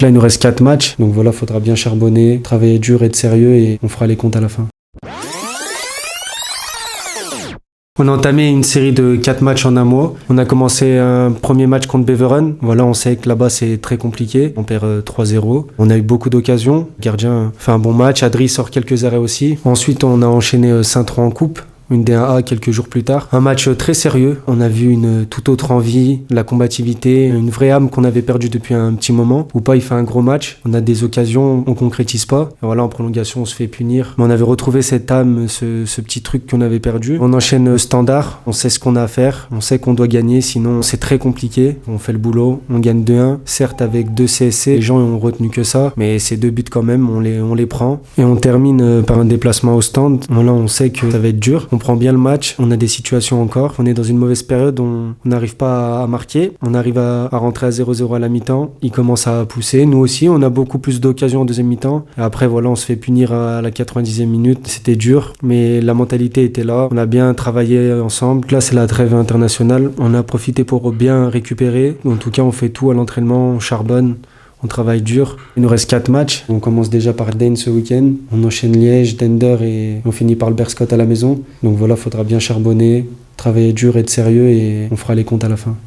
Là, il nous reste 4 matchs, donc voilà, faudra bien charbonner, travailler dur, être sérieux et on fera les comptes à la fin. On a entamé une série de 4 matchs en un mois. On a commencé un premier match contre Beveren. Voilà, on sait que là-bas c'est très compliqué. On perd 3-0. On a eu beaucoup d'occasions. Le gardien fait un bon match. Adri sort quelques arrêts aussi. Ensuite, on a enchaîné Saint-Troy en coupe. Une D1A quelques jours plus tard. Un match très sérieux. On a vu une toute autre envie, la combativité, une vraie âme qu'on avait perdue depuis un petit moment. Oupa, il fait un gros match. On a des occasions, on concrétise pas. Et voilà, en prolongation, on se fait punir. Mais on avait retrouvé cette âme, ce petit truc qu'on avait perdu. On enchaîne standard. On sait ce qu'on a à faire. On sait qu'on doit gagner, sinon c'est très compliqué. On fait le boulot. On gagne 2-1. Certes, avec 2 CSC, les gens ont retenu que ça. Mais ces 2 buts quand même, on les prend. Et on termine par un déplacement au stand. Voilà, on sait que ça va être dur. On prend bien le match, on a des situations encore, on est dans une mauvaise période, on n'arrive pas à marquer, on arrive à rentrer à 0-0 à la mi-temps, il commence à pousser, nous aussi on a beaucoup plus d'occasions en deuxième mi-temps, et après voilà on se fait punir à la 90e minute, c'était dur, mais la mentalité était là, on a bien travaillé ensemble, là c'est la trêve internationale, on a profité pour bien récupérer, en tout cas on fait tout à l'entraînement, on charbonne, on travaille dur. Il nous reste 4 matchs. On commence déjà par Dane ce week-end. On enchaîne Liège, Dender et on finit par le Berscott à la maison. Donc voilà, faudra bien charbonner, travailler dur, être sérieux et on fera les comptes à la fin.